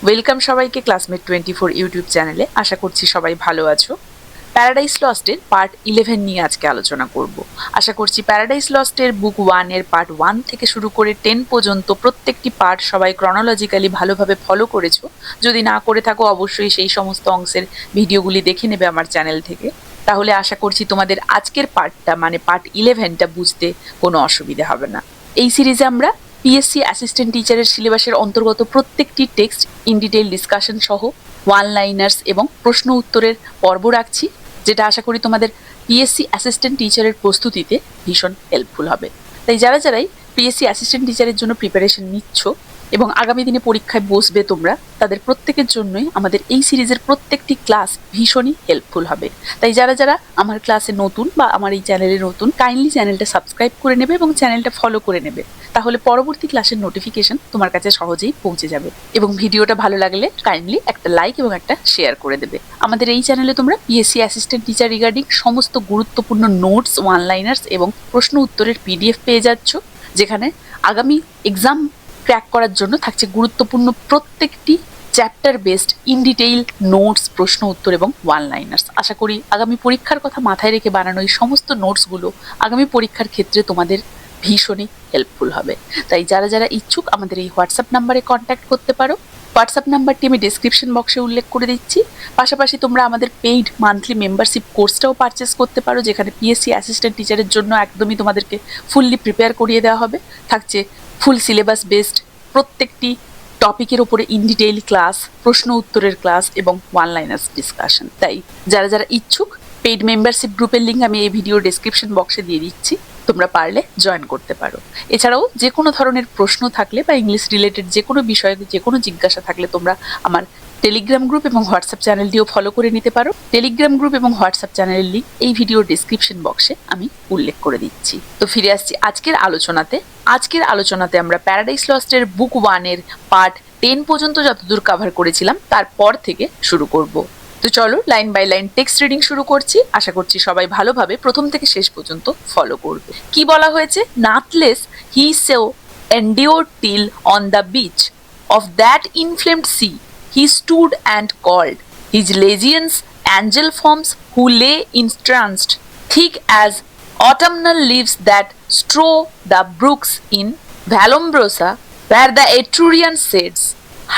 Welcome সবাইকে classmate 24 YouTube চ্যানেলে। আশা করছি সবাই ভালো আছো। প্যারাডাইস লস্টের পার্ট 11 নিয়ে আজকে আলোচনা করব। আশা করছি প্যারাডাইস লস্টের বুক 1 এর পার্ট 1 থেকে শুরু করে 10 পর্যন্ত প্রত্যেকটি পার্ট সবাই ক্রনোলজিক্যালি ভালোভাবে ফলো করেছো। যদি না করে থাকো অবশ্যই সেই সমস্ত অংশের ভিডিওগুলি দেখে নেবে আমার চ্যানেল থেকে। তাহলে আশা করছি তোমাদের আজকের পার্টটা মানে পার্ট 11টা বুঝতে কোনো অসুবিধা হবে না। এই সিরিজে আমরা পিএসসি অ্যাসিস্ট্যান্ট টিচারের সিলেবাসের অন্তর্গত প্রত্যেকটি টেক্সট ইন ডিটেইল ডিসকাশন সহ ওয়ান লাইনার্স এবং প্রশ্ন উত্তরের পর্ব রাখছি, যেটা আশা করি তোমাদের পিএসসি অ্যাসিস্ট্যান্ট টিচারের প্রস্তুতিতে ভীষণ হেল্পফুল হবে। তাই যারাই পিএসসি অ্যাসিস্ট্যান্ট টিচারের জন্য প্রিপারেশন নিচ্ছ এবং আগামী দিনে পরীক্ষায় বসবে তোমরা, তাদের প্রত্যেকের জন্যই আমাদের এই সিরিজের প্রত্যেকটি ক্লাস ভীষণই হেল্পফুল হবে। তাই যারা আমার ক্লাসে নতুন বা আমার এই চ্যানেলে নতুন, কাইন্ডলি চ্যানেলটা সাবস্ক্রাইব করে নেবে এবং চ্যানেলটা ফলো করে নেবে। তাহলে পরবর্তী ক্লাসের নোটিফিকেশন তোমার কাছে সহজেই পৌঁছে যাবে। এবং ভিডিওটা ভালো লাগলে কাইন্ডলি একটা লাইক এবং একটা শেয়ার করে দেবে। আমাদের এই চ্যানেলে তোমরা পিএসসি অ্যাসিস্ট্যান্ট টিচার রিগার্ডিং সমস্ত গুরুত্বপূর্ণ নোটস, ওয়ান লাইনার্স এবং প্রশ্ন উত্তরের পিডিএফ পেয়ে যাচ্ছ, যেখানে আগামী এক্সাম ক্র্যাক করার জন্য থাকছে গুরুত্বপূর্ণ প্রত্যেকটি chapter based in detail notes, প্রশ্ন উত্তর এবং ওয়ান লাইনার্স। আশা করি আগামী পরীক্ষার কথা মাথায় রেখে বানানো এই সমস্ত নোটসগুলো আগামী পরীক্ষার ক্ষেত্রে তোমাদের ভীষণই হেল্পফুল হবে। তাই যারা ইচ্ছুক আমাদের এই হোয়াটসঅ্যাপ নাম্বারে কন্ট্যাক্ট করতে পারো। হোয়াটসঅ্যাপ নাম্বারটি আমি ডেসক্রিপশন বক্সে উল্লেখ করে দিচ্ছি। পাশাপাশি তোমরা আমাদের পেইড মান্থলি মেম্বারশিপ কোর্সটাও পারচেস করতে পারো, যেখানে পিএসসি অ্যাসিস্ট্যান্ট টিচারের জন্য একদমই তোমাদেরকে ফুললি প্রিপেয়ার করিয়ে দেওয়া হবে। থাকছে ফুল সিলেবাস বেসড প্রত্যেকটি টপিকের উপরে ইন ডিটেইল ক্লাস, প্রশ্ন উত্তরের ক্লাস এবং ওয়ান লাইনার্স ডিসকাশন। তাই যারা ইচ্ছুক, পেইড মেম্বারশিপ গ্রুপের লিঙ্ক আমি এই ভিডিও ডেসক্রিপশন বক্সে দিয়ে দিচ্ছি, তোমরা পারলে জয়েন করতে পারো। এছাড়াও যে কোনো ধরনের প্রশ্ন থাকলে বা ইংলিশ রিলেটেড যে কোনো বিষয়ে যে কোনো জিজ্ঞাসা থাকলে তোমরা আমার টেলিগ্রাম গ্রুপ এবং হোয়াটসঅ্যাপ চ্যানেলটিও ফলো করে নিতে পারো। টেলিগ্রাম গ্রুপ এবং হোয়াটসঅ্যাপ চ্যানেলের লিঙ্ক এই ভিডিও ডেসক্রিপশন বক্সে আমি উল্লেখ করে দিচ্ছি। তো ফিরে আসছি আজকের আলোচনাতে আমরা প্যারাডাইস লস্টের বুক 1 এর পার্ট 10 পর্যন্ত যতদূর কভার করেছিলাম তারপর থেকে শুরু করব। তো চলো line by line text reading শুরু করছি। আশা করছি সবাই ভালোভাবে প্রথম থেকে শেষ পর্যন্ত ফলো করবে। কি বলা হয়েছে? নাথলেস he so endured till on the beach of that inflamed sea he stood and called his legions angel forms who lay entranced thick as autumnal leaves that strew the brooks in Vallombrosa where the Etrurian shades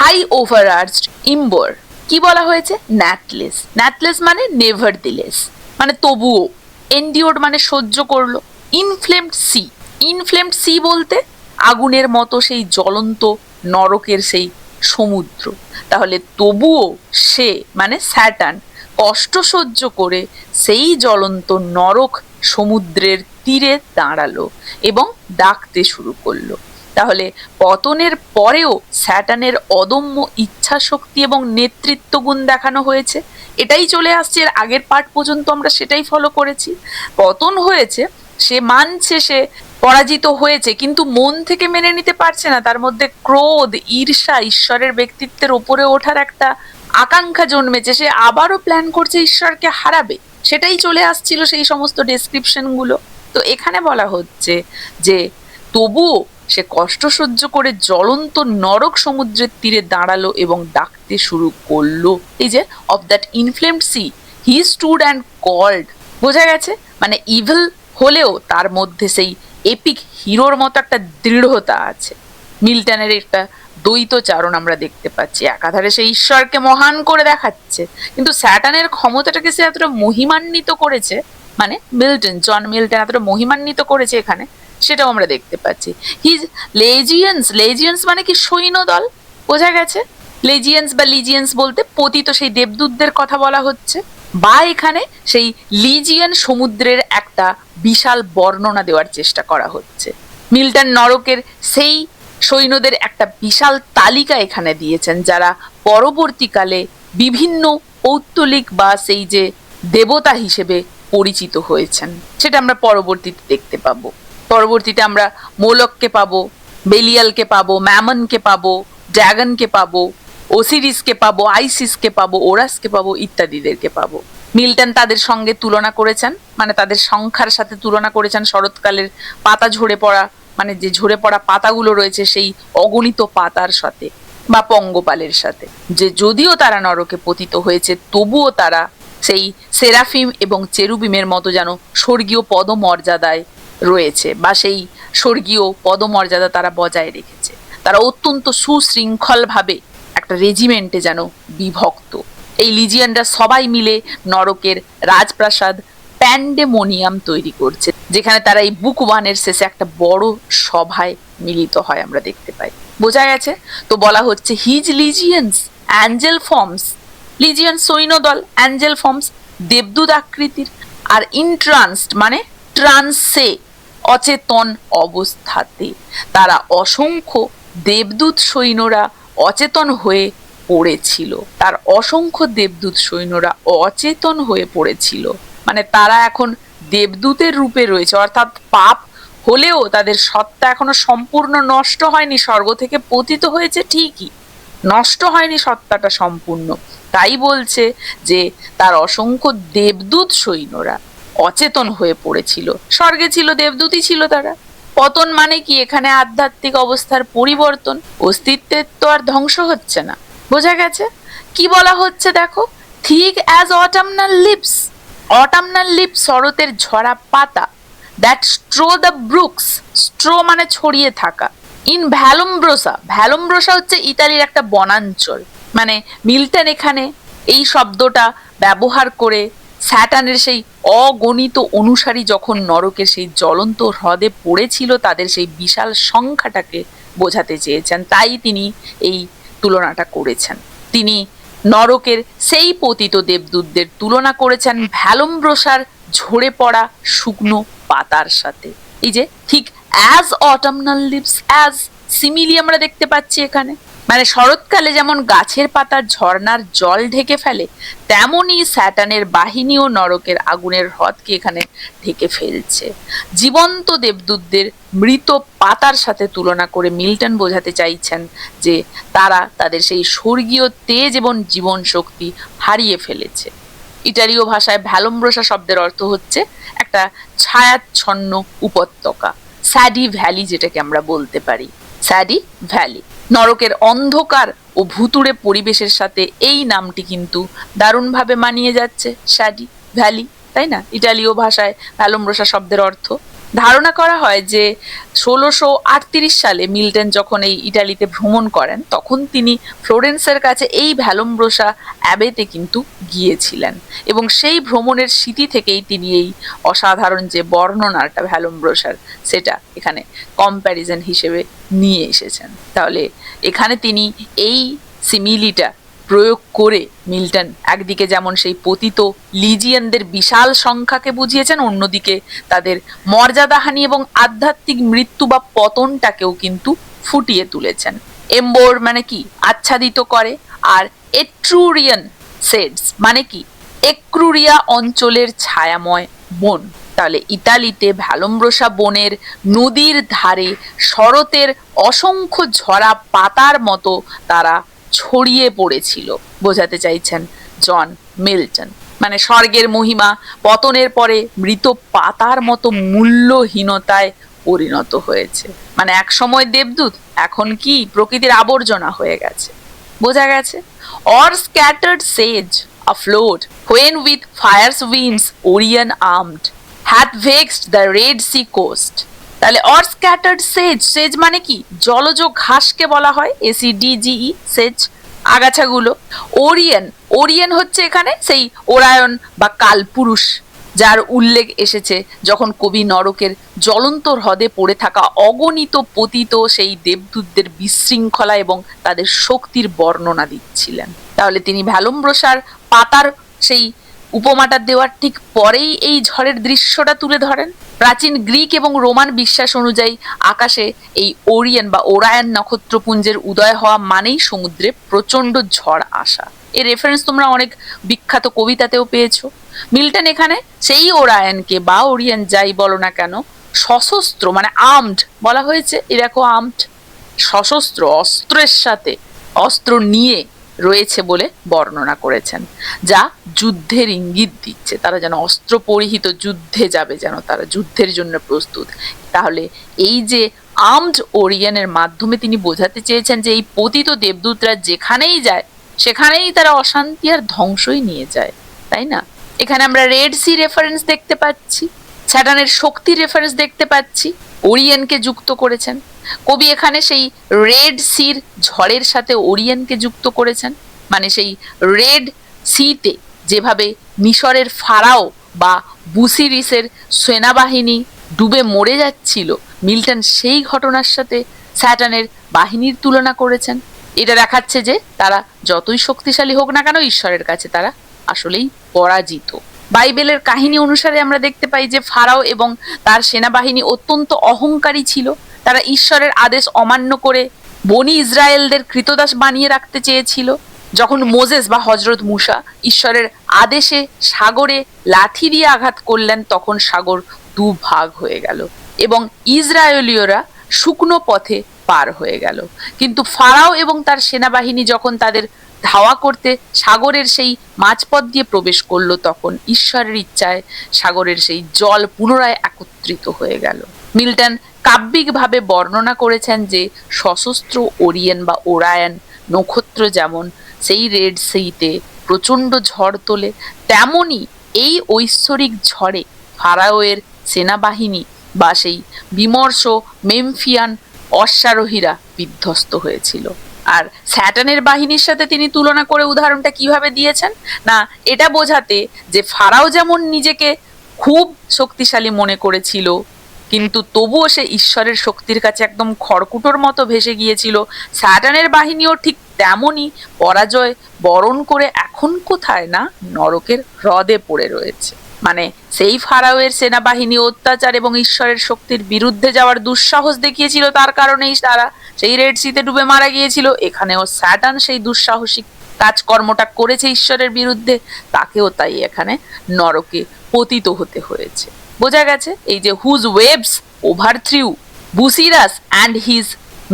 high overarched Imbor। কি বলা হয়েছে? ন্যাথলেস মানে নেভারদিলেস, মানে তবুও। এন্ডিওর্ড মানে সহ্য করলো। Inflamed C বলতে আগুনের মতো সেই জ্বলন্ত নরকের সেই সমুদ্র। তাহলে তবুও সে মানে স্যাটার্ন কষ্ট সহ্য করে সেই জ্বলন্ত নরক সমুদ্রের তীরে দাঁড়ালো এবং ডাকতে শুরু করলো। তাহলে পতনের পরেও স্যাটার্নের অদম্য ইচ্ছা শক্তি এবং নেতৃত্ব গুণ দেখানো হয়েছে। এটাই চলে আসছে এর আগের পার্ট পর্যন্ত, আমরা সেটাই ফলো করেছি। পতন হয়েছে, সে মানছে সে পরাজিত হয়েছে, কিন্তু মন থেকে মেনে নিতে পারছে না। তার মধ্যে ক্রোধ, ঈর্ষা, ঈশ্বরের ব্যক্তিত্বের ওপরে ওঠার একটা আকাঙ্ক্ষা জন্মেছে। সে আবারও প্ল্যান করছে ঈশ্বরকে হারাবে। সেটাই চলে আসছিল সেই সমস্ত ডেসক্রিপশন গুলো। তো এখানে বলা হচ্ছে যে তবুও সে কষ্ট সহ্য করে জ্বলন্ত নরক সমুদ্রের তীরে দাঁড়ালো এবং ডাকতে শুরু করলো। এই যে of that inflamed sea he stood and called, বোঝা গেছে মানে ইভিল হলেও তার মধ্যে সেই এপিক হিরোর মতো একটা দৃঢ়তা আছে। মিল্টনের একটা দ্বৈতচারণ আমরা দেখতে পাচ্ছি। একাধারে সে ঈশ্বরকে মহান করে দেখাচ্ছে, কিন্তু স্যাটার্নের ক্ষমতাটাকে সে এতটা মহিমান্বিত করেছে, মানে জন মিল্টন এতটা মহিমান্বিত করেছে এখানে, সেটাও আমরা দেখতে পাচ্ছি। হিজ লেজিয়ন্স মানে কি? সৈন্যদল, বোঝা গেছে। লেজিয়ন্স বা লিজিয়ন্স বলতে পতিত সেই দেবদূতদের কথা বলা হচ্ছে, বা এখানে সেই লিজিয়ন সমুদ্রের একটা বিশাল বর্ণনা দেওয়ার চেষ্টা করা হচ্ছে। মিল্টন নরকের সেই সৈন্যদের একটা বিশাল তালিকা এখানে দিয়েছেন, যারা পরবর্তীকালে বিভিন্ন পৌত্তলিক বা সেই যে দেবতা হিসেবে পরিচিত হয়েছেন, সেটা আমরা পরবর্তীতে দেখতে পাবো। পরবর্তীতে আমরা মোলককে পাবো, বেলিয়ালকে পাবো, ম্যামনকে পাবো, ড্রাগনকে পাবো, ওসিরিসকে পাবো, আইসিসকে পাবো, ওরাসকে পাবো, ইত্যাদিদেরকে পাবো। মিল্টন তাদের সঙ্গে তুলনা করেছেন, মানে তাদের সংখ্যার সাথে তুলনা করেছেন শরৎকালের পাতা ঝরে পড়া, মানে যে ঝরে পড়া পাতাগুলো রয়েছে সেই অগণিত পাতার সাথে। বা পঙ্গপালের সাথে, যে যদিও তারা নরকে পতিত হয়েছে তবুও তারা সেই সেরাফিম এবং চেরুবিমের মতো যেন স্বর্গীয় পদমর্যাদায় রয়েছে, বা সেই স্বর্গীয় পদমর্যাদা তারা বজায় রেখেছে। তারা অত্যন্ত সুশৃঙ্খলভাবে একটা রেজিমেন্টে যেন বিভক্ত। এই লিজিয়ানরা সবাই মিলে নরকের রাজপ্রাসাদ প্যান্ডেমোনিয়াম তৈরি করছে, যেখানে তারা এই বুক 1 এর শেষে একটা বড় সভায় মিলিত হয় আমরা দেখতে পাই। বোঝা গেছে তো? বলা হচ্ছে his legions angel forms, legion সৈন্যদল, অ্যাঞ্জেল ফর্মস দেবদূত আকৃতির, আর ইন্ট্রান্সড মানে ট্রান্সে অচেতন অবস্থাতে। তারা অসংখ্য দেবদূত সৈন্যরা অচেতন হয়ে পড়েছিল, তার অসংখ্য দেবদূত সৈন্যরা অচেতন হয়ে পড়েছিল, মানে তারা এখন দেবদূতের রূপে রয়েছে, অর্থাৎ পাপ হলেও তাদের সত্তা এখনো সম্পূর্ণ নষ্ট হয়নি। স্বর্গ থেকে পতিত হয়েছে ঠিকই, নষ্ট হয়নি সত্তাটা সম্পূর্ণ। তাই বলছে যে তার অসংখ্য দেবদূত সৈন্যরা অচেতন হয়ে পড়েছিল, স্বর্গে ছিল, দেবদূতই ছিল তারা। পতন মানে কি? এখানে আধ্যাত্মিক অবস্থার পরিবর্তন, অস্তিত্বের তো আর ধ্বংস হচ্ছে না। বোঝা গেছে? কি বলা হচ্ছে দেখো, thick as autumnal leaves, autumnal leaves শরতের ঝরা পাতা, that strow the brooks, strow মানে ছড়িয়ে থাকা, ইন ভ্যালুমব্রোসা, ভ্যালুমব্রোসা হচ্ছে ইতালির একটা বনাঞ্চল। মানে মিল্টন এখানে এই শব্দটা ব্যবহার করে স্যাটানের সেই অগণিত অনুসারী যখন নরকের সেই জ্বলন্ত হ্রদে পড়েছিল তাদের সেই বিশাল সংখ্যাটাকে বোঝাতে চেয়েছেন, তাই তিনি এই তুলনাটা করেছেন। তিনি নরকের সেই পতিত দেবদূতদের তুলনা করেছেন ভ্যালুমব্রোসার ঝরে পড়া শুকনো পাতার সাথে। এই যে ঠিক as autumnal leaves, as simile আমরা দেখতে পাচ্ছি এখানে, মানে শরৎকালে যেমন গাছের পাতার ঝর্ণার জল ঢেকে ফেলে, তেমনই স্যাটানের বাহিনীও নরকের আগুনের হ্রদকে এখানে ঢেকে ফেলছে। জীবন্ত দেবদূতদের মৃত পাতার সাথে তুলনা করে মিল্টন বোঝাতে চাইছেন যে তারা তাদের সেই স্বর্গীয় তেজ এবং জীবন শক্তি হারিয়ে ফেলেছে। ইটালীয় ভাষায় ভ্যালুমব্রোসা শব্দের অর্থ হচ্ছে একটা ছায়াচ্ছন্ন উপত্যকা, স্যাডি ভ্যালি যেটাকে আমরা বলতে পারি, স্যাডি ভ্যালি। নরকের অন্ধকার ও ভুতুড়ে পরিবেশের সাথে এই নামটি কিন্তু দারুণভাবে মানিয়ে যাচ্ছে, স্যাডি ভ্যালি, তাই না? ইটালীয় ভাষায় ভ্যালুমব্রোসা শব্দের অর্থ। ধারণা করা হয় যে 1638 সালে মিল্টন যখন এই ইটালিতে ভ্রমণ করেন তখন তিনি ফ্লোরেন্সের কাছে এই ভ্যালুমব্রোসা অ্যাবেতে কিন্তু গিয়েছিলেন, এবং সেই ভ্রমণের স্মৃতি থেকেই তিনি এই অসাধারণ যে বর্ণনাটা ভ্যালুমব্রোসার সেটা এখানে কম্প্যারিজন হিসেবে নিয়ে এসেছেন। তাহলে এখানে তিনি এই সিমিলিটা প্রয়োগ করে মিল্টন একদিকে যেমন সেই পতিত লিজিয়ানদের বিশাল সংখ্যাকে বুঝিয়েছেন, অন্যদিকে তাদের মর্যাদাহানি এবং আধ্যাত্মিক মৃত্যু বা পতনটাকেও কিন্তু ফুটিয়ে তুলেছেন। এম্বোর মানে কি? আচ্ছাদিত করে, আর এট্রুরিয়ান সেডস মানে কি? এক্রুরিয়া অঞ্চলের ছায়াময় বন। তাহলে ইতালিতে ভ্যালুমব্রোসা বনের নদীর ধারে শরতের অসংখ্য ঝরা পাতার মতো তারা ছড়িয়ে পড়েছিল, বোঝাতে চাইছেন জন মিল্টন। মানে স্বর্গের মহিমা পতনের পরে মৃত পাতার মতো মূল্যহীনতায় পরিণত হয়েছে। মানে এক সময় দেবদূত, এখন কি প্রকৃতির আবর্জনা হয়ে গেছে। বোঝা গেছে? Or scattered Sage afloat when with fierce winds Orion armed hath vexed the Red Sea coast। তাহলে অর স্ক্যাটার্ড সেজ, সেজ মানে কি? জলজ ঘাসকে বলা হয়, ACDGE, সেজ, আগাছাগুলো। ওরিয়ন, ওরিয়ন হচ্ছে এখানে সেই ওরায়ন বা কালপুরুষ, যার উল্লেখ এসেছে যখন কবি নরকের জ্বলন্ত হ্রদে পড়ে থাকা অগণিত পতিত সেই দেবদূতদের বিশৃঙ্খলা এবং তাদের শক্তির বর্ণনা দিচ্ছিলেন। তাহলে তিনি ভ্যালুমব্রোসার পাতার সেই উপমাটা দেওয়ার ঠিক পরেই এই ঝড়ের দৃশ্যটা তুলে ধরেন। প্রাচীন গ্রিক এবং রোমান বিশ্বাস অনুযায়ী আকাশে এই ওরিয়ন বা ওরায়ন নক্ষত্রপুঞ্জের উদয় হওয়া মানেই সমুদ্রে প্রচন্ড ঝড় আসা। এর রেফারেন্স তোমরা অনেক বিখ্যাত কবিতাতেও পেয়েছো। মিল্টন এখানে সেই ওরায়নকে বা ওরিয়ন যাই বলো না কেন সশস্ত্র মানে আর্মড বলা হয়েছে। এ দেখো আর্মড, সশস্ত্র, অস্ত্রের সাথে, অস্ত্র নিয়ে রয়েছে বলে বর্ণনা করেছেন, যা যুদ্ধের ইঙ্গিত দিচ্ছে। তারা যেন অস্ত্র পরিহিত যুদ্ধে যাবে, যেন তারা যুদ্ধের জন্য প্রস্তুত। তাহলে এই যে আর্মড ওরিয়নের মাধ্যমে তিনি বোঝাতে চেয়েছেন যে এই পতিত দেবদূতরা যেখানেই যায় সেখানেই তারা অশান্তি আর ধ্বংসই নিয়ে যায়, তাই না? এখানে আমরা রেড সি রেফারেন্স দেখতে পাচ্ছি, স্যাটার্নের শক্তি রেফারেন্স দেখতে পাচ্ছি, ওরিয়নকে যুক্ত করেছেন কবি। এখানে সেই রেড সির ঝড়ের সাথে ওরিয়নকে যুক্ত করেছেন, মানে সেই রেড সিতে যেভাবে মিশরের ফারাও বা বুসিরিসের সেনাবাহিনী ডুবে মরে যাচ্ছিল, মিল্টন সেই ঘটনার সাথে স্যাটার্নের বাহিনীর তুলনা করেছেন। এটা দেখাচ্ছে যে তারা যতই শক্তিশালী হোক না কেন, ঈশ্বরের কাছে তারা আসলেই পরাজিত। বাইবেলের কাহিনী অনুসারে আমরা দেখতে পাই যে ফারাও এবং তার সেনাবাহিনী অত্যন্ত অহংকারী ছিল। তারা ঈশ্বরের আদেশ অমান্য করে বনি ইসরায়েলদের কৃতদাস বানিয়ে রাখতে চেয়েছিল। যখন মোজেস বা হজরত মুসা ঈশ্বরের আদেশে সাগরে লাঠি দিয়ে আঘাত করলেন, তখন সাগর দুভাগ হয়ে গেল এবং ইসরায়েলীয়রা শুকনো পথে পার হয়ে গেল। কিন্তু ফারাও এবং তার সেনাবাহিনী যখন তাদের ধাওয়া করতে সাগরের সেই মাঝপথ দিয়ে প্রবেশ করলো, তখন ঈশ্বরের ইচ্ছায় সাগরের সেই জল পুনরায় একত্রিত হয়ে গেল। মিল্টন কাব্যিকভাবে বর্ণনা করেছেন যে সশস্ত্র ওরিয়ন বা ওরায়ন নক্ষত্র যেমন সেই রেড সিতে প্রচণ্ড ঝড় তোলে, তেমনি এই ঐশ্বরিক ঝড়ে ফারাওয়ের সেনাবাহিনী বা সেই বিমর্ষ মেমফিয়ান অশ্বারোহীরা বিধ্বস্ত হয়েছিল। আর স্যাটার্নের বাহিনীর সাথে তিনি তুলনা করে উদাহরণটা কিভাবে দিয়েছেন না, এটা বোঝাতে যে ফারাও যেমন নিজেকে খুব শক্তিশালী মনে করেছিল, কিন্তু তবুও সে ঈশ্বরের শক্তির কাছে একদম খড়কুটোর মতো ভেসে গিয়েছিল, স্যাটার্নের বাহিনীও ঠিক তেমনই পরাজয় বরণ করে এখন কোথায় না নরকের হ্রদে পড়ে রয়েছে। মানে সেই ফারাওয়ের সেনাবাহিনী অত্যাচার এবং ঈশ্বরের শক্তির বিরুদ্ধে যাওয়ার দুঃসাহস দেখিয়েছিল, তার কারণেই তারা সেই রেড সিতে ডুবে মারা গিয়েছিল। এখানেও স্যাটার্ন সেই দুঃসাহসিক কাজকর্মটা করেছে ঈশ্বরের বিরুদ্ধে, তাকেও তাই এখানে নরকে পতিত হতে হয়েছে। বোঝা গেছে এই যে হুজ ওয়েবস ওভারথ্রিউ বুসিরাস অ্যান্ড হিজ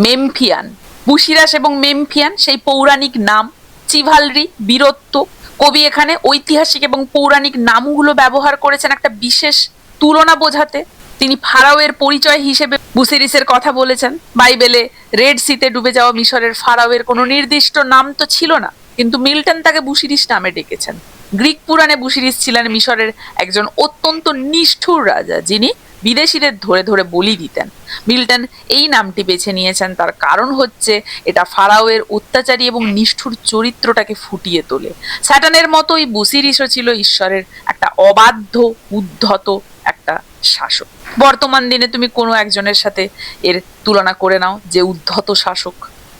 মেমফিয়ান। বুসিরাস এবং মেমফিয়ান সেই পৌরাণিক নাম, চিভালরি বীরত্ব। কবি এখানে ঐতিহাসিক এবং পৌরাণিক নামগুলো ব্যবহার করেছেন একটা বিশেষ তুলনা বোঝাতে। তিনি ফারাওয়ের পরিচয় হিসেবে বুসিরিসের কথা বলেছেন। বাইবেলে রেড সিতে ডুবে যাওয়া মিশরের ফারাওয়ের কোনো নির্দিষ্ট নাম তো ছিল না, কিন্তু মিল্টন তাকে বুসিরিস নামে ডেকেছেন। গ্রিক পুরাণে বুসিরিস ছিলেন মিশরের একজন অত্যন্ত নিষ্ঠুর রাজা, যিনি বিদেশিদের ধরে ধরে বলি দিতেন। মিল্টন এই নামটি বেছে নিয়েছেন, তার কারণ হচ্ছে এটা ফারাওয়ের অত্যাচারী এবং নিষ্ঠুর চরিত্রটাকে ফুটিয়ে তোলে। স্যাটার্নের মতোই বুসিরিসও ছিল ঈশ্বরের একটা অবাধ্য উদ্ধত একটা শাসক। বর্তমান দিনে তুমি কোনো একজনের সাথে এর তুলনা করে নাও যে উদ্ধত শাসক,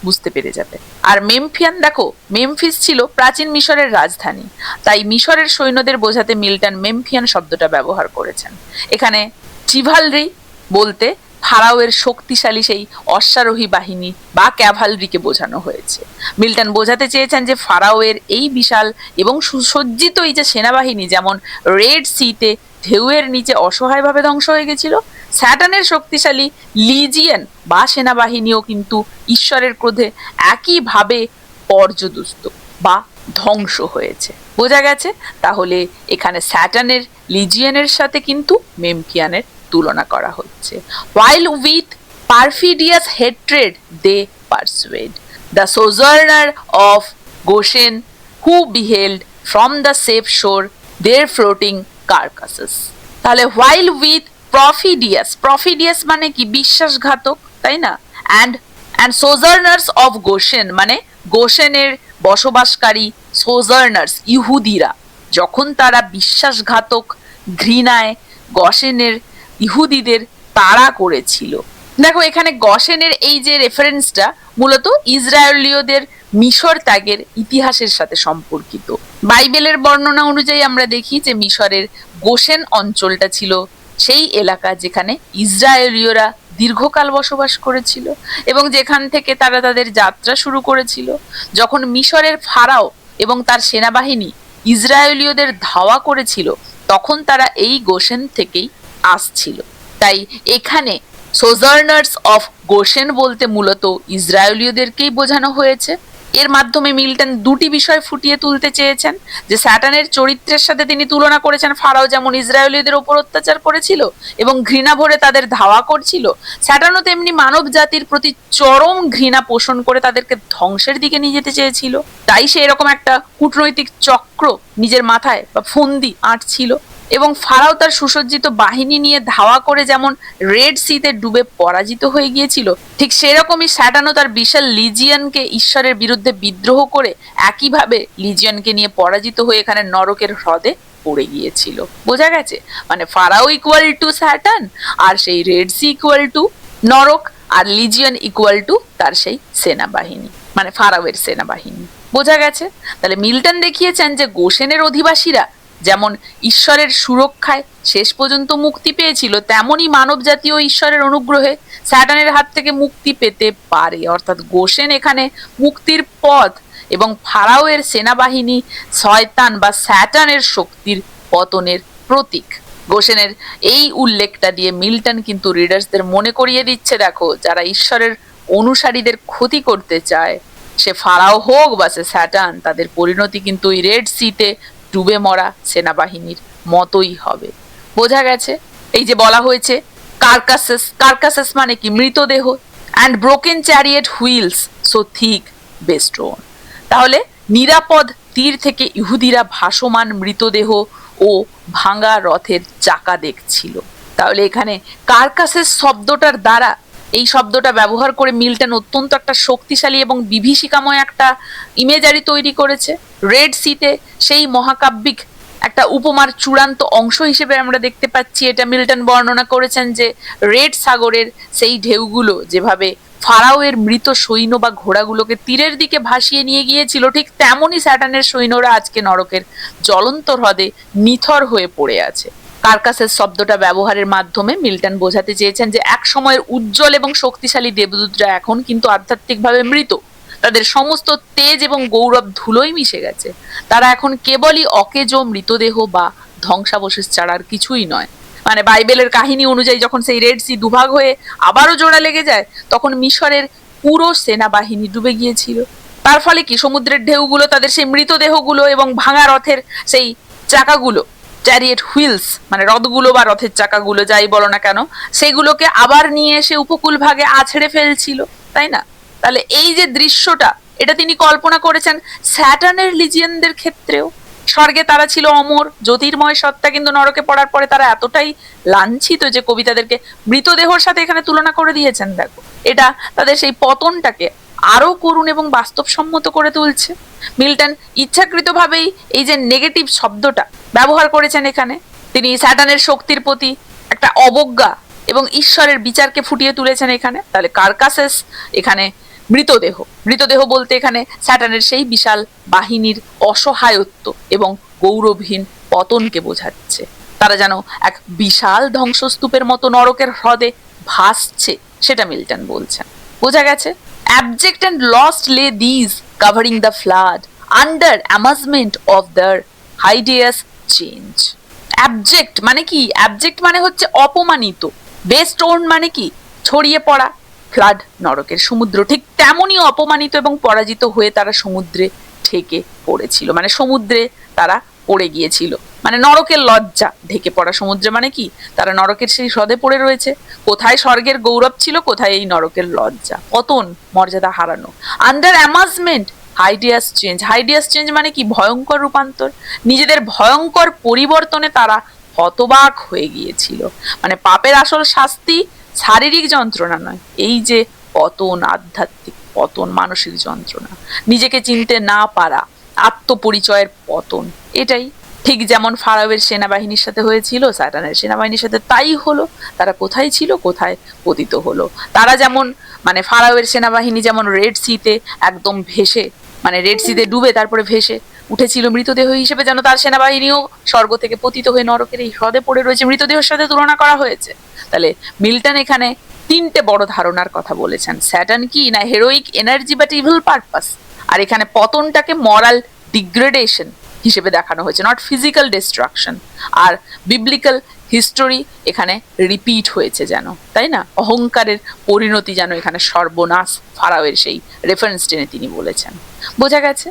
বুঝতে পেরে যাবে। আর মেমফিয়ান, দেখো মেমফিস ছিল প্রাচীন মিশরের রাজধানী, তাই মিশরের সৈন্যদের বোঝাতে মিল্টন মেমফিয়ান শব্দটা ব্যবহার করেছেন। এখানে চিভালরি বলতে ফারাওয়ের শক্তিশালী সেই অশ্বারোহী বাহিনী বা ক্যাভালরিকে বোঝানো হয়েছে। মিল্টন বোঝাতে চেয়েছেন যে ফারাওয়ের এই বিশাল এবং সুসজ্জিত এই যে সেনাবাহিনী যেমন রেড সিতে ঢেউয়ের নিচে অসহায়ভাবে ধ্বংস হয়ে গেছিল, স্যাটার্নের শক্তিশালী লিজিয়ন বা সেনাবাহিনীও কিন্তু ঈশ্বরের ক্রোধে একইভাবে পর্যদুস্ত বা ধ্বংস হয়েছে। বোঝা গেছে? তাহলে এখানে স্যাটার্নের লিজিয়নের সাথে কিন্তু মেমফিয়ানের তুলনা করা হচ্ছে। While with perfidious hatred they persuade the sojourner of Goshen, who beheld from the safe shore their floating carcasses. তাহলে while with perfidious মানে কি? বিশ্বাসঘাতক, তাই না? and sojourners of Goshen মানে গোশেনের বসবাসকারী সোজার্নার্স ইহুদিরা, যখন তারা বিশ্বাসঘাতক ঘৃণায় গশেনের ইহুদিদের তাড়া করেছিল। দেখো এখানে গশেনের এই যে রেফারেন্সটা মূলত ইসরায়েলীয়দের মিশর ত্যাগের ইতিহাসের সাথে সম্পর্কিত। বাইবেলের বর্ণনা অনুযায়ী আমরা দেখি যে মিশরের গোশেন অঞ্চলটা ছিল সেই এলাকা যেখানে ইসরায়েলীয়রা দীর্ঘকাল বসবাস করেছিল এবং যেখান থেকে তারা তাদের যাত্রা শুরু করেছিল। যখন মিশরের ফারাও এবং তার সেনাবাহিনী ইসরায়েলীয়দের ধাওয়া করেছিল, তখন তারা এই গোশেন থেকেই আসছিল। তাই এখানে সোজার্নার্স অফ গোশেন বলতে মূলত ইসরায়েলীয়দেরকেই বোঝানো হয়েছে। এর মাধ্যমে মিল্টন দুটি বিষয় ফুটিয়ে তুলতে চেয়েছেন, যে স্যাটানের চরিত্রের সাথে তিনি তুলনা করেছেন ফারাও যেমন ইসরায়েলীয়দের ওপর অত্যাচার করেছিল এবং ঘৃণা ভরে তাদের ধাওয়া করছিল, স্যাটানও তেমনি মানব জাতির প্রতি চরম ঘৃণা পোষণ করে তাদেরকে ধ্বংসের দিকে নিয়ে যেতে চেয়েছিল। তাই সে এরকম একটা কূটনৈতিক চক্র নিজের মাথায় বা ফন্দি আঁটছিল এবং ফারাও তার সুসজ্জিত বাহিনী নিয়ে ধাওয়া করে যেমন রেড সিতে ডুবে পরাজিত হয়ে গিয়েছিল, ঠিক সেরকমই স্যাটানও তার বিশাল লিজিয়নকে ঈশ্বরের বিরুদ্ধে বিদ্রোহ করে একইভাবে লিজিয়নকে নিয়ে পরাজিত হয়ে এখানে নরকের হ্রদে পড়ে গিয়েছিল। বোঝা গেছে? মানে ফারাও ইকুয়াল টু স্যাটান, আর সেই রেড সি ইকুয়াল টু নরক, আর লিজিয়ন ইকুয়াল টু তার সেই সেনাবাহিনী, মানে ফারাওয়ের সেনাবাহিনী। বোঝা গেছে? তাহলে মিল্টন দেখিয়েছেন যে গোশেনের অধিবাসীরা যেমন ঈশ্বরের সুরক্ষায় শেষ পর্যন্ত মুক্তি পেয়েছিল, তেমনই মানব জাতীয় ঈশ্বরের অনুগ্রহে স্যাটানের হাত থেকে মুক্তি পেতে পারে। অর্থাৎ গোশেন এখানে মুক্তির পথ এবং ফারাওয়ের সেনাবাহিনী শয়তান বা স্যাটানের শক্তির পতনের প্রতীক। গোশেনের এই উল্লেখটা দিয়ে মিল্টন কিন্তু রিডার্সদের মনে করিয়ে দিচ্ছে, দেখো যারা ঈশ্বরের অনুসারীদের ক্ষতি করতে চায়, সে ফারাও হোক বা সে স্যাটান, তাদের পরিণতি কিন্তু ওই রেড সিতে ডুবে মরা সেনাবাহিনীর মতোই হবে। বোঝা গেছে? এই যে বলা হয়েছে কার্কাসেস, কার্কাসেস মানে কি? মৃতদেহ। And broken chariot wheels so thick bestrewn, তাহলে নিরাপদ তীর থেকে ইহুদিরা ভাসমান মৃতদেহ ও ভাঙা রথের চাকা দেখছিল। তাহলে এখানে কার্কাসেস শব্দটার দ্বারা, এই শব্দটা ব্যবহার করে মিল্টন অত্যন্ত একটা শক্তিশালী এবং বিভীষিকাময় একটা ইমেজারি তৈরি করেছে। রেড সিতে সেই মহাকাব্যিক একটা উপমার চূড়ান্ত অংশ হিসেবে আমরা দেখতে পাচ্ছি। এটা মিল্টন বর্ণনা করেছেন যে রেড সাগরের সেই ঢেউগুলো যেভাবে ফারাওয়ের মৃত সৈন্য বা ঘোড়াগুলোকে তীরের দিকে ভাসিয়ে নিয়ে গিয়েছিল, ঠিক তেমনই স্যাটানের সৈন্যরা আজকে নরকের জ্বলন্ত হ্রদে নিথর হয়ে পড়ে আছে। কার্কাসের শব্দটা ব্যবহারের মাধ্যমে মিল্টন বোঝাতে চেয়েছেন যে এক সময়ের উজ্জ্বল এবং শক্তিশালী দেবদূতরা এখন কিন্তু আধ্যাত্মিকভাবে মৃত, তাদের সমস্ত তেজ এবং গৌরব ধুলোয় মিশে গেছে। তারা এখন কেবলই অকেজো মৃতদেহ বা ধ্বংসাবশেষ ছাড়ার কিছুই নয়। মানে বাইবেলের কাহিনী অনুযায়ী যখন সেই রেড সি দুভাগ হয়ে আবারও জোড়া লেগে যায়, তখন মিশরের পুরো সেনাবাহিনী ডুবে গিয়েছিল। তার ফলে কি সমুদ্রের ঢেউগুলো তাদের সেই মৃতদেহগুলো এবং ভাঙা রথের সেই চাকাগুলো, চ্যারিয়েট হুইলস মানে রথগুলো বা রথের চাকাগুলো যাই বলো না কেন, সেগুলোকে আবার নিয়ে এসে উপকূল ভাগে আছড়ে ফেলছিল, তাই না? তাহলে এই যে দৃশ্যটা, এটা তিনি কল্পনা করেছেন স্যাটানের লিজিয়নদের ক্ষেত্রেও। স্বর্গে তারা ছিল অমর জ্যোতির্ময় সত্তা, কিন্তু নরকে পড়ার পরে তারা এতটাই লাঞ্ছিত যে কবি তাদেরকে মৃতদেহর সাথে এখানে তুলনা করে দিয়েছেন। দেখো, এটা তাদের সেই পতনটাকে আরো করুণ এবং বাস্তবসম্মত করে তুলছে। মিল্টন ইচ্ছাকৃতভাবেই এই যে নেগেটিভ শব্দটা ব্যবহার করেছেন এখানে, তিনি স্যাটানের শক্তির প্রতি একটা অবজ্ঞা এবং ঈশ্বরের বিচারকে ফুটিয়ে তুলেছেন এখানে। তাহলে কার্কাসেস এখানে মৃতদেহ, মৃতদেহ বলতে এখানে স্যাটানের সেই বিশাল বাহিনীর অসহায়ত্ব এবং গৌরবহীন পতনকে বোঝাচ্ছে। তারা যেন এক বিশাল ধ্বংসস্তূপের মতো নরকের হ্রদে ভাসছে, সেটা মিল্টন বলছেন। বোঝা গেছে? Abject and lost lay these covering the flood under amazement of their hideous change. Abject মানে কি? Abject মানে হচ্ছে অপমানিত, বেস্টোন মানে কি? ছড়িয়ে পড়া। ফ্লাড নরকের সমুদ্র, ঠিক তেমনই অপমানিত এবং পরাজিত হয়ে তারা সমুদ্রে ঢেকে পড়েছিল, মানে সমুদ্রে তারা পড়ে গিয়েছিল। মানে নরকের লজ্জা, ঢেকে পড়া সমুদ্রে মানে কি? তারা নরকের সেই হ্রদে পড়ে রয়েছে। কোথায় স্বর্গের গৌরব ছিল, কোথায় এই নরকের লজ্জা, পতন, মর্যাদা হারানো। আন্ডার অ্যামাজমেন্ট হাইডিয়াস চেঞ্জ, হাইডিয়াস চেঞ্জ মানে কি? ভয়ঙ্কর রূপান্তর। নিজেদের ভয়ঙ্কর পরিবর্তনে তারা হতবাক হয়ে গিয়েছিল। মানে পাপের আসল শাস্তি শারীরিক যন্ত্রণা নয়, এই যে পতন, আধ্যাত্মিক পতন, মানসিক যন্ত্রণা, নিজেকে চিনতে না পারা, আত্মপরিচয়ের পতন। এটাই ঠিক যেমন ফারাওয়ের সেনাবাহিনীর সাথে হয়েছিল, স্যাটানের সেনাবাহিনীর সাথে তাই হলো। তারা কোথায় ছিল, কোথায় পতিত হলো। তারা যেমন মানে ফারাওয়ের সেনাবাহিনী যেমন রেড সিতে একদম ভেসে, মানে রেড সিতে ডুবে তারপরে ভেসে উঠেছিল মৃতদেহ হিসেবে, যেন তার সেনাবাহিনীও স্বর্গ থেকে পতিত হয়ে নরকের এই হ্রদে পড়ে রয়েছে, মৃতদেহের সাথে তুলনা করা হয়েছে। তাহলে মিল্টন এখানে তিনটে বড় ধারণার কথা বলেছেন। স্যাটান কি না heroic energy but evil purpose, আর এখানে পতনটাকে মরাল ডিগ্রেডেশন হিসেবে দেখানো হয়েছে, নট ফিজিক্যাল ডিস্ট্রাকশন। আর বিবলিক্যাল হিস্টোরি এখানে রিপিট হয়েছে যেন, তাই না? অহংকারের পরিণতি যেন এখানে সর্বনাশ, ফারাওয়ের সেই রেফারেন্স টেনে তিনি বলেছেন। বোঝা গেছে?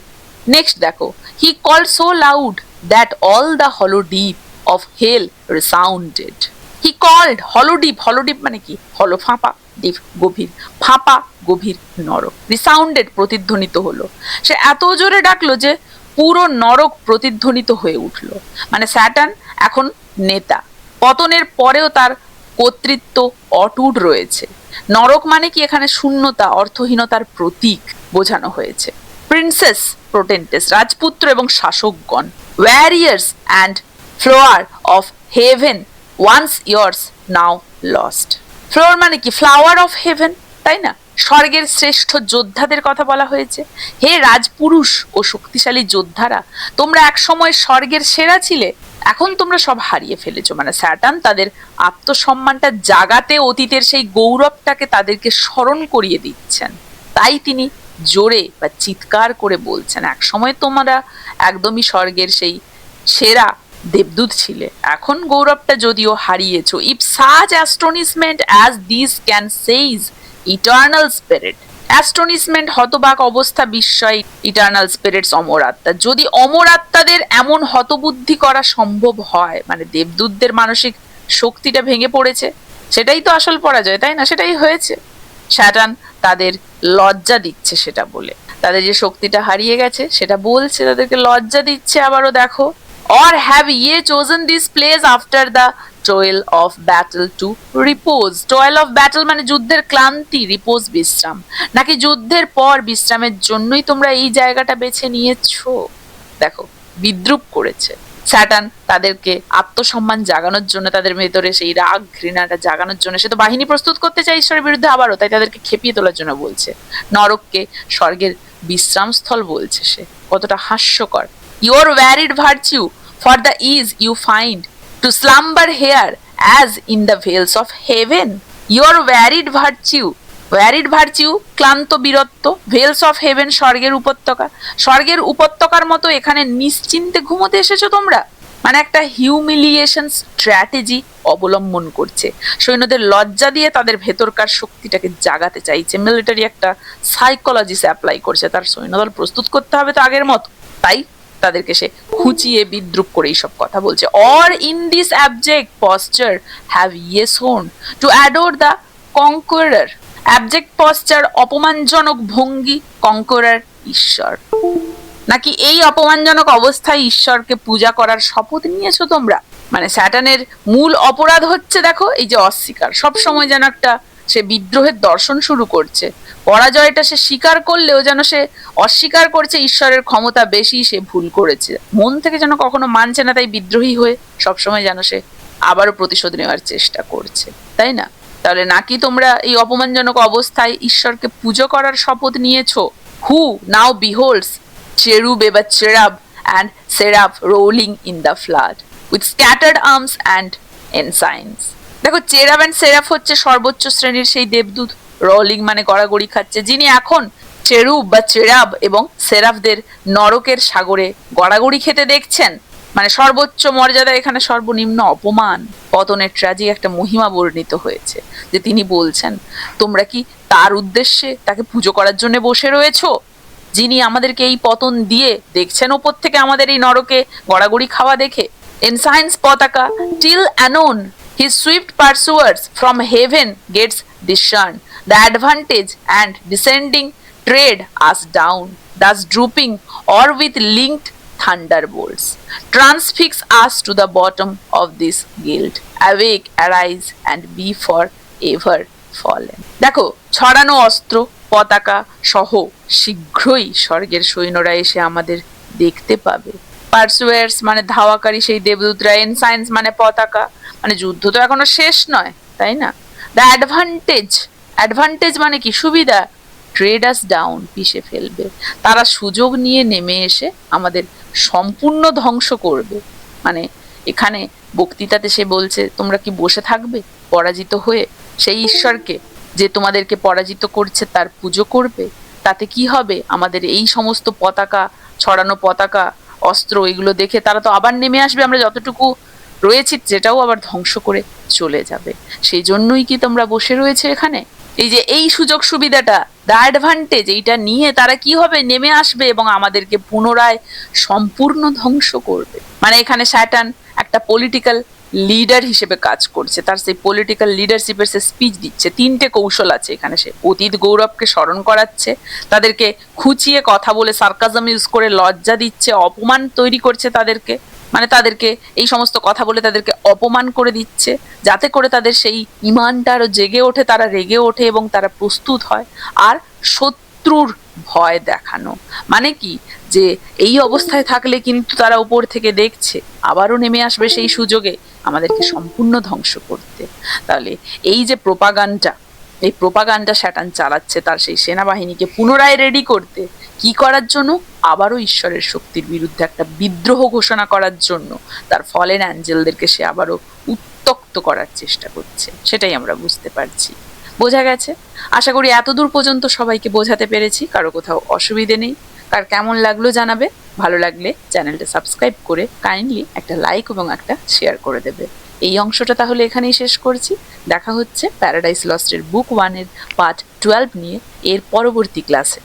নেক্সট দেখো, he called so loud that all the hollow deep of hell resounded. He called, hollow deep, hollow deep মানে কি? হলো ফাঁপা, ডিপ গভীর, ফাঁপা গভীর নরক, রিসাউন্ডেড প্রতিধ্বনিত হলো। সে এত জোরে ডাকলো যে পুরো নরক প্রতিধ্বনিত হয়ে উঠলো। মানে স্যাটার্ন এখন নেতা, পতনের পরেও তার কর্তৃত্ব অটুট রয়েছে। নরক মানে কি? এখানে শূন্যতা, অর্থহীনতার প্রতীক বোঝানো হয়েছে। প্রিন্সেস প্রোটেন্টেস, রাজপুত্র এবং শাসকগণ, warriors and flower of heaven once yours now lost. Flower মানে কি? ফ্লাওয়ার অফ হেভেন, তাই না? স্বর্গের শ্রেষ্ঠ যোদ্ধাদের কথা বলা হয়েছে। হে রাজপুরুষ ও শক্তিশালী যোদ্ধারা, তোমরা এক সময় স্বর্গের সেরা ছিলে, এখন তোমরা সব হারিয়ে ফেলেছো। মানে স্যাটার্ন তাদের আত্মসম্মানটা জাগাতে অতীতের সেই গৌরবটাকে তাদেরকে স্মরণ করিয়ে দিচ্ছেন। তাই তিনি জোরে বা চিৎকার করে বলছেন, এক সময় তোমরা একদমই স্বর্গের সেই সেরা দেবদূত ছিলে, এখন গৌরবটা যদিও হারিয়েছো। If such astonishment as this can seize eternal spirit, astonishment হতবাক অবস্থা, বিস্ময়, ইটার্নাল স্পিরিটস অমর আত্মা, যদি অমর আত্মাদের এমন হতবুদ্ধি করা সম্ভব হয়, মানে দেবদূতদের মানসিক শক্তিটা ভেঙে পড়েছে, সেটাই তো আসল পরাজয়, তাই না? সেটাই হয়েছে। স্যাটার্ন তাদের লজ্জা দিচ্ছে সেটা বলে, তাদের যে শক্তিটা হারিয়ে গেছে সেটা বলছে, তাদেরকে লজ্জা দিচ্ছে। আবারও দেখো, or have ye chosen this place after the toil of battle to repose? toil of battle মানে যুদ্ধের ক্লান্তি, repose বিশ্রাম, নাকি যুদ্ধের পর বিশ্রামের জন্যই তোমরা এই জায়গাটা বেছে নিয়েছো? দেখো, বিদ্রুপ করেছে স্যাটার্ন তাদেরকে আত্মসম্মান জাগানোর জন্য, তাদের ভেতরে সেই রাগ ঘৃণাটা জাগানোর জন্য। সে তো বাহিনী প্রস্তুত করতে চায় ঈশ্বরের বিরুদ্ধে আবারও, তাই তাদেরকে খেপিয়ে তোলার জন্য বলছে। নরককে স্বর্গের বিশ্রামস্থল বলছে সে, কতটা হাস্যকর। Your varied virtue for the ease you find to slumber here as in the vales of heaven. Your varied virtue, varied virtue ক্লান্ত বীরত্ব, ভেলস অফ হেভেন স্বর্গের উপত্যকা, স্বর্গের উপত্যকার মতো এখানে নিশ্চিন্তে ঘুমোতে এসেছো তোমরা। মানে একটা হিউমিলিয়েশন স্ট্র্যাটেজি অবলম্বন করছে, সৈন্যদের লজ্জা দিয়ে তাদের ভেতরকার শক্তিটাকে জাগাতে চাইছে। মিলিটারি একটা সাইকোলজিস অ্যাপ্লাই করছে, তার সৈন্যদল প্রস্তুত করতে হবে তো আগের মতো, তাই তাদেরকে সে খুঁচিয়ে বিদ্রুপ করে এইসব কথা বলছে। Or in this abject posture have ye sworn to adore the conqueror, abject posture অপমানজনক ভঙ্গি, কনকোয়ারার ঈশ্বর, নাকি এই অপমানজনক অবস্থায় ঈশ্বরকে পূজা করার শপথ নিয়েছো তোমরা? মানে স্যাটার্নের মূল অপরাধ হচ্ছে দেখো এই যে অস্বীকার, সবসময় যেন একটা সে বিদ্রোহের দর্শন শুরু করছে। পরাজয়টা সে স্বীকার করলেও যেন সে অস্বীকার করছে ঈশ্বরের ক্ষমতা বেশি, সে ভুল করেছে, মন থেকে যেন কখনো মানছে না, তাই বিদ্রোহী হয়ে সবসময় যেন সে আবারও প্রতিশোধ নেওয়ার চেষ্টা করছে, তাই না? তাহলে নাকি তোমরা এই অপমানজনক অবস্থায় ঈশ্বরকে পুজো করার শপথ নিয়েছো? হু নাও বিহোল্ডস cherub বা cherub and seraph rolling in the flood with scattered arms and ensigns. দেখো, চেরাব অ্যান্ড সেরাফ হচ্ছে সর্বোচ্চ শ্রেণীর সেই দেবদূত, রোলিং মানে গড়াগড়ি খাচ্ছে, যিনি এখন চেরুব বা চেরাব এবং সেরাফদের নরকের সাগরে গড়াগড়ি খেতে দেখছেন। মানে সর্বোচ্চ মর্যাদা এখানে সর্বনিম্ন অপমান, পতনের ট্র্যাজিক একটা মহিমা বর্ণিত হয়েছে, যে তিনি বলছেন তোমরা কি তার উদ্দেশ্যে তাকে পুজো করার জন্য বসে রয়েছো, যিনি আমাদেরকে এই পতন দিয়ে দেখছেন ওপর থেকে আমাদের এই নরকে গড়াগড়ি খাওয়া দেখে। এনসাইন্স পতাকা, till anon his swift pursuers from heaven gets discerned, the advantage and descending tread us down, thus drooping or with linked thunderbolts transfix us to the bottom of this guilt. Awake, arise and be for ever fallen. দেখো, ছড়ানো অস্ত্র পতাকা সহ শীঘ্রই স্বর্গের সৈন্যরা এসে আমাদের দেখতে পাবে। পার্সুয়ার্স মানে ধাওয়াকারী সেই দেবদূতরা, এনসাইন্স মানে পতাকা, মানে যুদ্ধ তো এখনো শেষ নয়, তাই না? দ্য অ্যাডভান্টেজ, অ্যাডভান্টেজ মানে কি? সুবিধা। ট্রেড আস ডাউন, পিষে ফেলবে, তারা সুযোগ নিয়ে নেমে এসে আমাদের সম্পূর্ণ ধ্বংস করবে। মানে এখানে বক্তৃতাতে সে বলছে তোমরা কি বসে থাকবে পরাজিত হয়ে? সেই ঈশ্বরকে যে তোমাদেরকে পরাজিত করছে তার পুজো করবে? তাতে কি হবে? আমাদের এই সমস্ত পতাকা, ছড়ানো পতাকা, অস্ত্র, এগুলো দেখে তারা তো আবার নেমে আসবে, আমরা যতটুকু রয়েছি যেটাও আবার ধ্বংস করে চলে যাবে। সেই জন্যই কি তোমরা বসে রয়েছে এখানে? এই সুযোগ সুবিধাটা, দ্য অ্যাডভান্টেজ, এইটা নিয়ে তারা কি হবে, নেমে আসবে এবং আমাদেরকে পুনরায় সম্পূর্ণ ধ্বংস করবে। মানে এখানে স্যাটার্ন একটা পলিটিক্যাল লিডার হিসেবে কাজ করছে, তার সেই পলিটিক্যাল লিডারশিপের সে স্পিচ দিচ্ছে। তিনটে কৌশল আছে এখানে, সে অতীত গৌরবকে স্মরণ করাচ্ছে, তাদেরকে খুঁচিয়ে কথা বলে সার্কাজম ইউজ করে লজ্জা দিচ্ছে, অপমান তৈরি করছে তাদেরকে, মানে তাদেরকে এই সমস্ত কথা বলে তাদেরকে অপমান করে দিচ্ছে, যাতে করে তাদের সেই ইমানটা আরো জেগে ওঠে, তারা রেগে ওঠে এবং তারা প্রস্তুত হয়। আর শত্রুর ভয় দেখানো, মানে কি, যে এই অবস্থায় থাকলে কিন্তু তারা উপর থেকে দেখছে, আবারও নেমে আসবে সেই সুযোগে আমাদেরকে সম্পূর্ণ ধ্বংস করতে। তাহলে এই যে প্রোপাগান্ডা স্যাটার্ন চালাচ্ছে তার সেই সেনাবাহিনীকে পুনরায় রেডি করতে, কি করার জন্য, আবারও ঈশ্বরের শক্তির বিরুদ্ধে একটা বিদ্রোহ ঘোষণা করার জন্য তার ফলেন অ্যাঞ্জেলদেরকে সে আবারও উত্তক্ত করার চেষ্টা করছে। সেটাই আমরা বুঝতে পারছি। বোঝা গেছে? আশা করি এতদূর পর্যন্ত সবাইকে বোঝাতে পেরেছি, কারো কোথাও অসুবিধে নেই। কার কেমন লাগলো জানাবে, ভালো লাগলে চ্যানেলটা সাবস্ক্রাইব করে কাইন্ডলি একটা লাইক এবং একটা শেয়ার করে দেবে। এই অংশটা তাহলে এখানেই শেষ করছি। দেখা হচ্ছে প্যারাডাইস লস্টের বুক 1 এর পার্ট 12 নিয়ে এর পরবর্তী ক্লাসে।